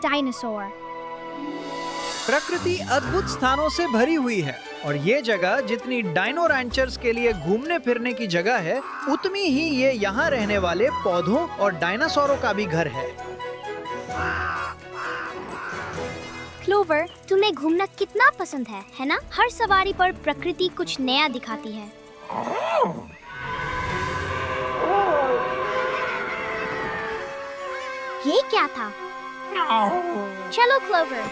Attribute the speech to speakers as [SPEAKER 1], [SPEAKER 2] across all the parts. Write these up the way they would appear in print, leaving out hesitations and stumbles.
[SPEAKER 1] dinosaur.
[SPEAKER 2] प्रकृति अद्भुत स्थानों से भरी हुई है और ये जगह जितनी डायनो रैंचर्स के लिए घूमने फिरने की जगह है, उतनी ही ये यहाँ रहने वाले पौधों और डायनासोरों का भी घर है।
[SPEAKER 1] क्लोवर, तुम्हें घूमना कितना पसंद है ना? हर सवारी पर प्रकृति कुछ नया दिखाती है। ये क्या था? चलो क्लोवर।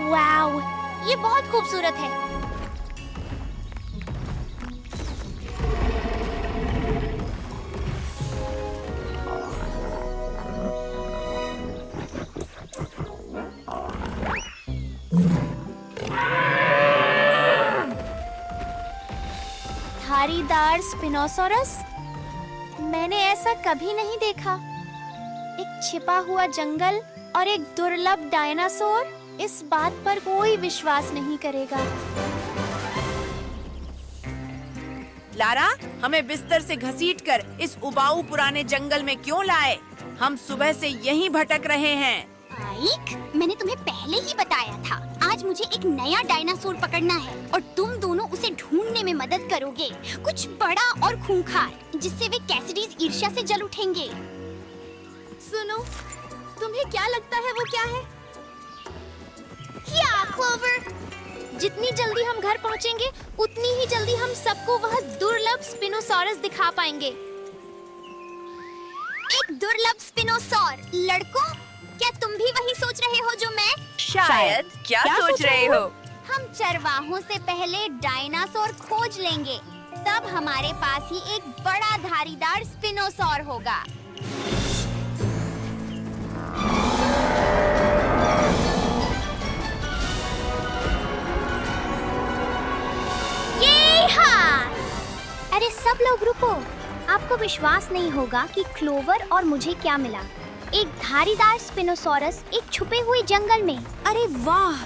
[SPEAKER 1] वाओ, ये बहुत खूबसूरत है। धारीदार स्पिनोसॉरस, मैंने ऐसा कभी नहीं देखा। एक छिपा हुआ जंगल और एक दुर्लभ डायनासोर, इस बात पर कोई विश्वास नहीं करेगा।
[SPEAKER 3] लारा, हमें बिस्तर से घसीटकर इस उबाऊ पुराने जंगल में क्यों लाए? हम सुबह से यहीं भटक रहे हैं।
[SPEAKER 1] आइक, मैंने तुम्हें पहले ही बताया था, आज मुझे एक नया डायनासोर पकड़ना है और तुम दोनों उसे ढूंढने में मदद करोगे। कुछ बड़ा और खूंखार, जिससे वे कैसिडीज ईर्ष्या से जल उठेंगे। सुनो, तुम्हें क्या लगता है वो क्या है? क्या क्लोवर? जितनी जल्दी हम घर पहुंचेंगे, उतनी ही जल्दी हम सबको वह दुर्लभ स्पिनोसॉरस दिखा पाएंगे। एक दुर्लभ स्पिनोसॉर। लड़कों, क्या तुम भी वही सोच रहे हो जो मैं?
[SPEAKER 3] शायद। क्या सोच रहे हो?
[SPEAKER 1] हम चरवाहों से पहले डायनासोर खोज लेंगे, तब हमारे पास ही एक बड़ा धारीदार स्पिनोसॉर होगा। अरे सब लोग रुको, आपको विश्वास नहीं होगा कि क्लोवर और मुझे क्या मिला। एक धारीदार स्पिनोसॉरस एक छुपे हुए जंगल में।
[SPEAKER 4] अरे वाह,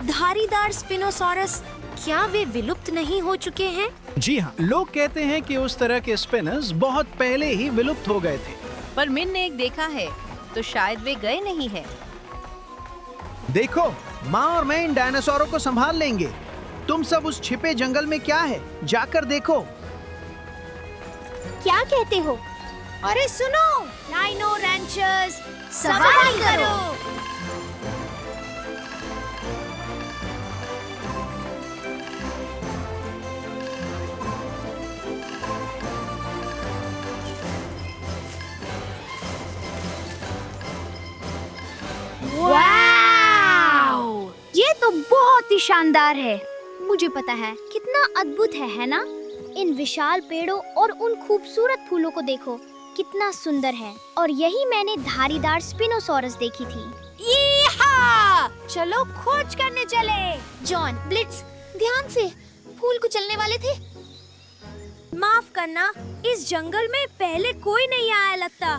[SPEAKER 4] धारीदार स्पिनोसॉरस, क्या वे विलुप्त नहीं हो चुके हैं?
[SPEAKER 2] जी हाँ, लोग कहते हैं कि उस तरह के स्पिनर्स बहुत पहले ही विलुप्त हो गए थे।
[SPEAKER 4] पर मिन ने एक देखा है, तो शायद वे गए नहीं हैं।
[SPEAKER 2] देखो, माँ और मैं इन डायनासोरों को संभाल लेंगे। तुम सब उस छिपे जंगल में क्या है, जाकर देखो।
[SPEAKER 1] क्या कहते हो?
[SPEAKER 4] अरे सुनो, डायनो रैंचर्स,
[SPEAKER 1] सवारी करो।
[SPEAKER 4] वाओ!
[SPEAKER 1] ये तो बहुत ही शानदार है। मुझे पता है कितना अद्भुत है ना? इन विशाल पेड़ों और उन खूबसूरत फूलों को देखो, कितना सुंदर है। और यही मैंने धारीदार स्पिनोसॉरस देखी थी।
[SPEAKER 4] यीहा! चलो खोज करने चले।
[SPEAKER 1] जॉन, ब्लिट्स, ध्यान से, फूल कुचलने वाले थे।
[SPEAKER 4] माफ करना, इस जंगल में पहले कोई नहीं आया लगता।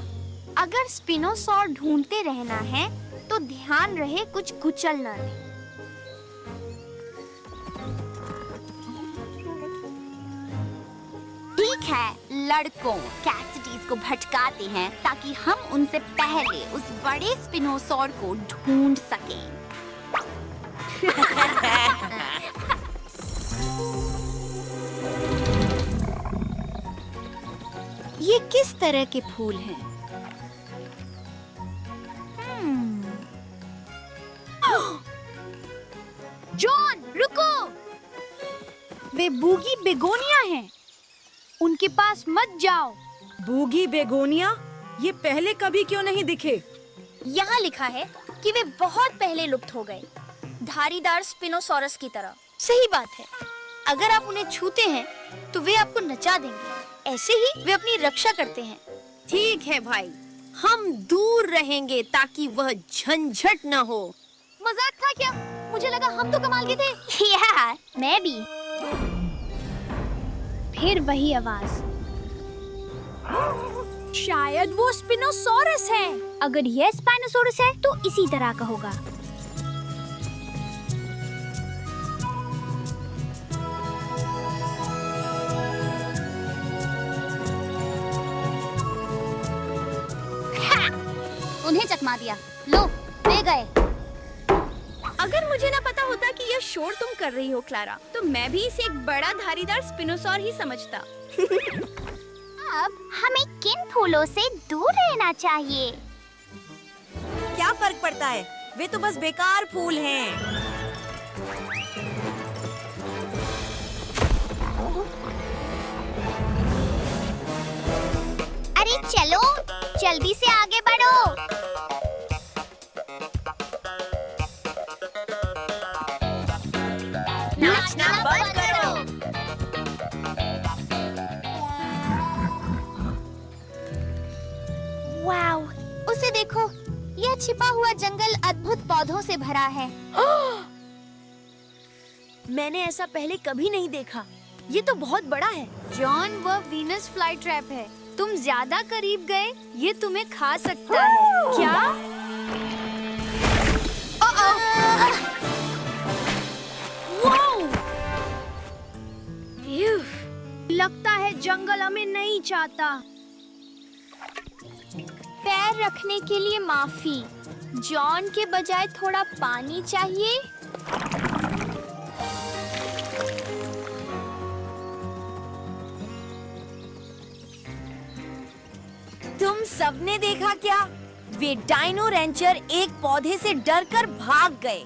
[SPEAKER 1] अगर स्पिनोसॉर ढूंढते रहना है, तो ध्यान रहे कुछ कुचल न दे। ठीक है लड़कों, कैसिडीज को भटकाते हैं ताकि हम उनसे पहले उस बड़े स्पिनोसॉर को ढूंढ सकें।
[SPEAKER 4] ये किस तरह के फूल हैं?
[SPEAKER 1] जॉन, रुको!
[SPEAKER 4] वे बूगी बेगोनिया हैं। उनके पास मत जाओ।
[SPEAKER 3] Boogie begonia? ये पहले कभी क्यों नहीं दिखे?
[SPEAKER 1] यहाँ लिखा है कि वे बहुत पहले लुप्त हो गए, धारीदार स्पिनोसॉरस की तरह।
[SPEAKER 4] सही बात है। अगर आप उन्हें छूते हैं, तो वे आपको नचा देंगे। ऐसे ही वे अपनी रक्षा करते हैं।
[SPEAKER 3] ठीक है भाई,
[SPEAKER 4] हम दूर रहेंगे ताकि वह झंझट न हो।
[SPEAKER 1] मजाक था क्या? मुझे लगा हम तो कमाल के थे। यार, मैं भी। फिर वही आवाज।
[SPEAKER 4] शायद वो स्पिनोसॉरस है।
[SPEAKER 1] अगर यह स्पाइनोसॉरस है तो इसी तरह का होगा। उन्हें चकमा दिया। लो, ले गए।
[SPEAKER 4] अगर मुझे ना पता होता कि यह शोर तुम कर रही हो क्लारा, तो मैं भी इसे एक बड़ा धारीदार स्पिनोसॉर ही समझता।
[SPEAKER 1] अब हमें किन फूलों से दूर रहना चाहिए?
[SPEAKER 3] क्या फर्क पड़ता है? वे तो बस बेकार फूल हैं।
[SPEAKER 1] अरे चलो, जल्दी से आगे बढ़ो। नाचना बंद करो। वाओ, उसे देखो। यह छिपा हुआ जंगल अद्भुत पौधों से भरा है।
[SPEAKER 4] मैंने ऐसा पहले कभी नहीं देखा। ये तो बहुत बड़ा है।
[SPEAKER 1] जॉन, वह वीनस फ्लाई ट्रैप है। तुम ज्यादा करीब गए, ये तुम्हें खा सकता है।
[SPEAKER 4] क्या? लगता है जंगल हमें नहीं चाहता।
[SPEAKER 1] पैर रखने के लिए माफी। जॉन के बजाय थोड़ा पानी चाहिए।
[SPEAKER 3] तुम सबने देखा क्या? वे डायनो रेंचर एक पौधे से डरकर भाग गए।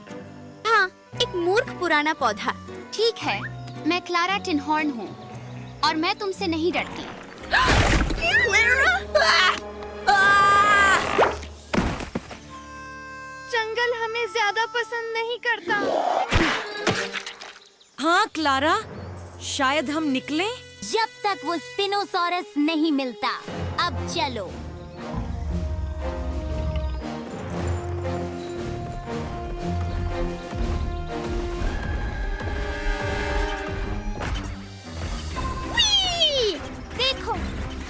[SPEAKER 1] हाँ, एक मूर्ख पुराना पौधा। ठीक है, मैं क्लारा टिनहॉर्न हूँ और मैं तुमसे नहीं डरती।
[SPEAKER 4] जंगल हमें ज्यादा पसंद नहीं करता।
[SPEAKER 3] हाँ क्लारा, शायद हम निकलें।
[SPEAKER 1] जब तक वो स्पिनोसॉरस नहीं मिलता। अब चलो। देखो,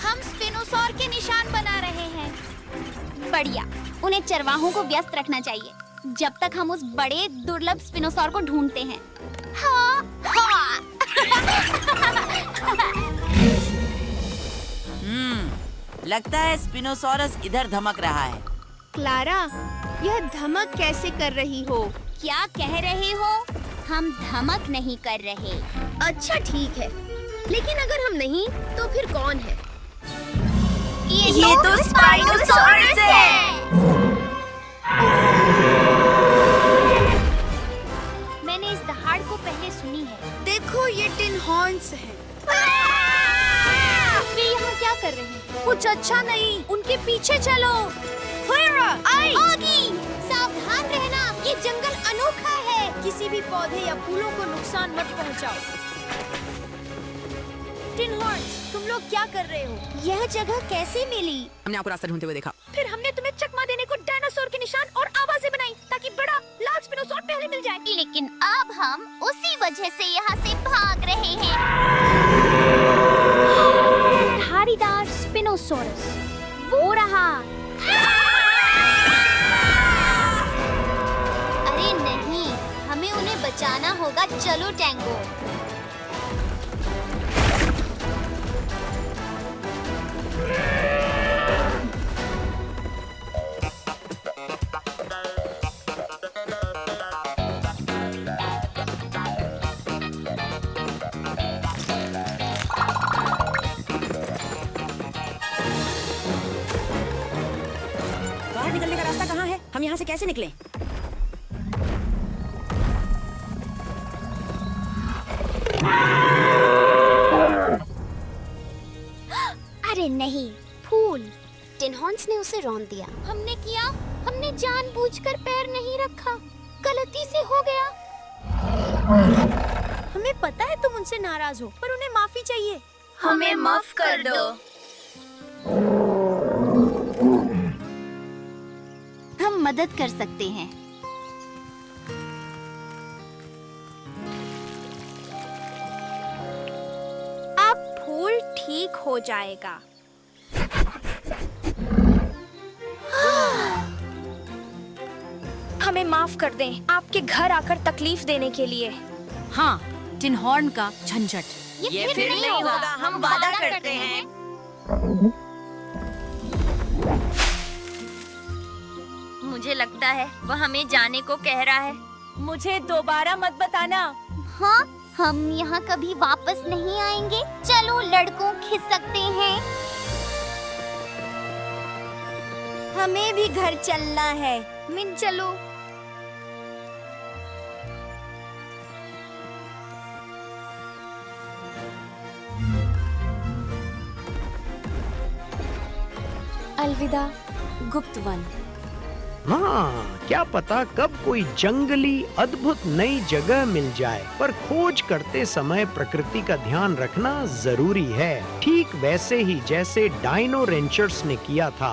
[SPEAKER 1] हम स्पिनोसॉर के निशान बना रहे हैं। बढ़िया, उन्हें चरवाहों को व्यस्त रखना चाहिए जब तक हम उस बड़े दुर्लभ स्पिनोसॉर को ढूंढते हैं। हाँ, हाँ।
[SPEAKER 3] लगता है स्पिनोसॉरस इधर धमक रहा है।
[SPEAKER 4] क्लारा, यह धमक कैसे कर रही हो?
[SPEAKER 1] क्या कह रहे हो? हम धमक नहीं कर रहे।
[SPEAKER 4] अच्छा ठीक है, लेकिन अगर हम नहीं तो फिर कौन है?
[SPEAKER 1] ये तो स्पाइनोसॉरस है। मैंने इस दहाड़ को पहले सुनी है।
[SPEAKER 4] देखो, ये टिनहॉर्न्स हैं।
[SPEAKER 1] वे यहाँ क्या कर रहे हैं?
[SPEAKER 4] कुछ अच्छा नहीं, उनके पीछे चलो।
[SPEAKER 1] आगी, सावधान रहना, ये जंगल अनोखा है।
[SPEAKER 4] किसी भी पौधे या फूलों को नुकसान मत पहुंचाओ। टिनहॉर्न्स, तुम लोग क्या कर रहे हो?
[SPEAKER 1] यह जगह कैसे मिली?
[SPEAKER 3] हमने आपको रास्ता ढूंढते हुए देखा।
[SPEAKER 4] फिर हमने तुम्हें चकमा देने को डायनासोर के निशान और आवाजें बनाई ताकि बड़ा लाल स्पिनोसॉर पहले मिल जाए।
[SPEAKER 1] लेकिन अब हम उसी वजह से यहाँ से भाग रहे हैं। धारीदार स्पिनोसॉरस, वो रहा। अरे नहीं, हमें उन्हें बचाना होगा। चलो टैंगो।
[SPEAKER 3] बाहर निकलने का रास्ता कहाँ है? हम यहाँ से कैसे निकलें?
[SPEAKER 1] अरे नहीं, फूल। टिनहॉर्न्स ने उसे रौंद दिया। हमने किया, हमने जानबूझकर पैर नहीं रखा। गलती से हो गया।
[SPEAKER 4] हमें पता है तुम उनसे नाराज हो, पर उन्हें माफी चाहिए।
[SPEAKER 1] हमें माफ कर दो। मदद कर सकते हैं।
[SPEAKER 4] अब फूल ठीक हो जाएगा। हमें माफ कर दें आपके घर आकर तकलीफ देने के लिए।
[SPEAKER 5] हाँ, टिन हॉर्न का झंझट।
[SPEAKER 3] ये फिर नहीं होगा, हम वादा करते हैं।
[SPEAKER 6] मुझे लगता है वह हमें जाने को कह रहा है।
[SPEAKER 4] मुझे दोबारा मत बताना।
[SPEAKER 1] हाँ, हम यहाँ कभी वापस नहीं आएंगे। चलो लड़कों, खिसकते हैं।
[SPEAKER 4] हमें भी घर चलना है।
[SPEAKER 1] मिन चलो।
[SPEAKER 4] अलविदा गुप्त वन।
[SPEAKER 2] हाँ, क्या पता कब कोई जंगली अद्भुत नई जगह मिल जाए, पर खोज करते समय प्रकृति का ध्यान रखना जरूरी है, ठीक वैसे ही जैसे डायनो रेंचर्स ने किया था।